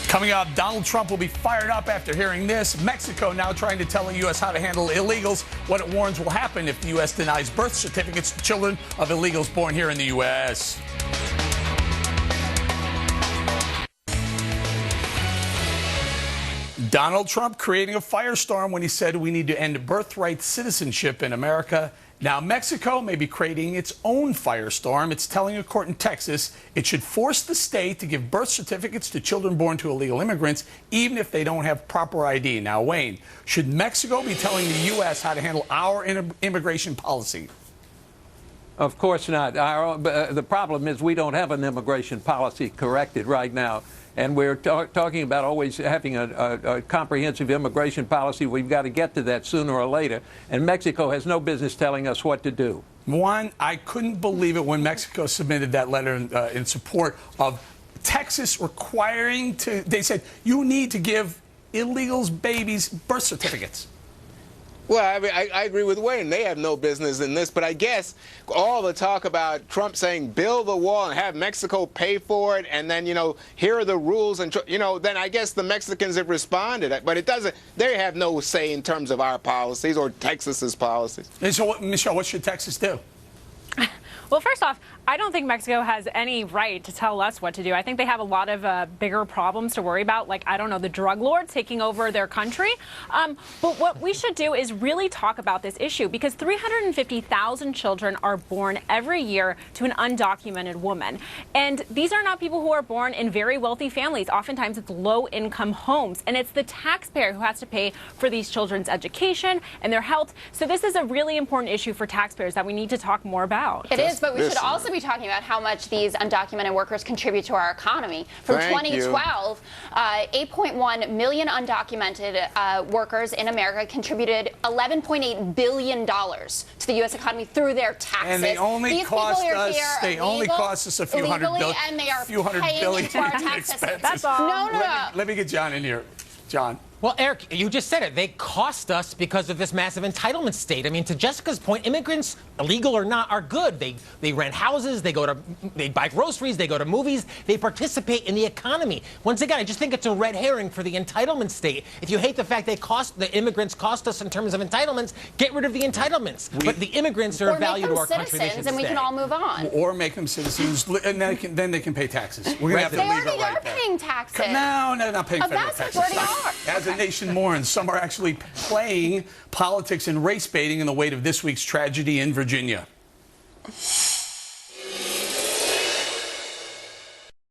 Coming up, Donald Trump will be fired up after hearing this. Mexico now trying to tell the U.S. how to handle illegals, what it warns will happen if the U.S. denies birth certificates to children of illegals born here in the U.S. Donald Trump creating a firestorm when he said we need to end birthright citizenship in America. Now, Mexico may be creating its own firestorm. It's telling a court in Texas it should force the state to give birth certificates to children born to illegal immigrants, even if they don't have proper ID. Now, Wayne, should Mexico be telling the U.S. how to handle our immigration policy? Of course not. The problem is we don't have an immigration policy corrected right now. And we're talking about always having a comprehensive immigration policy. We've got to get to that sooner or later. And Mexico has no business telling us what to do. One, I couldn't believe it when Mexico submitted that letter in support of Texas requiring they said, you need to give illegals babies birth certificates. Well, I mean, I agree with Wayne. They have no business in this. But I guess all the talk about Trump saying build the wall and have Mexico pay for it, and then, here are the rules, and, then I guess the Mexicans have responded. But it doesn't, they have no say in terms of our policies or Texas's policies. And so, Michelle, what should Texas do? Well, first off, I don't think Mexico has any right to tell us what to do. I think they have a lot of bigger problems to worry about, like, I don't know, the drug lords taking over their country. But what we should do is really talk about this issue, because 350,000 children are born every year to an undocumented woman. And these are not people who are born in very wealthy families. Oftentimes it's low-income homes. And it's the taxpayer who has to pay for these children's education and their health. So this is a really important issue for taxpayers that we need to talk more about. It is, but we should also be talking about how much these undocumented workers contribute to our economy. From 2012, 8.1 million undocumented workers in America contributed $11.8 billion to the U.S. economy through their taxes. And they only cost us a few hundred billion. And they are paying into our tax system. That's all. No. Let me get John in here. John. Well, Eric, you just said it. They cost us because of this massive entitlement state. I mean, to Jessica's point, immigrants, illegal or not, are good. They rent houses, they buy groceries, they go to movies, they participate in the economy. Once again, I just think it's a red herring for the entitlement state. If you hate the fact the immigrants cost us in terms of entitlements, get rid of the entitlements. But the immigrants are a value to our country. They should stay. And we can all move on. Or make them citizens, and then they can pay taxes. We're going to have to they leave it already right are there. paying taxes. No, they're not paying federal taxes. Already are. As the nation mourns, some are actually playing politics and race baiting in the wake of this week's tragedy in Virginia.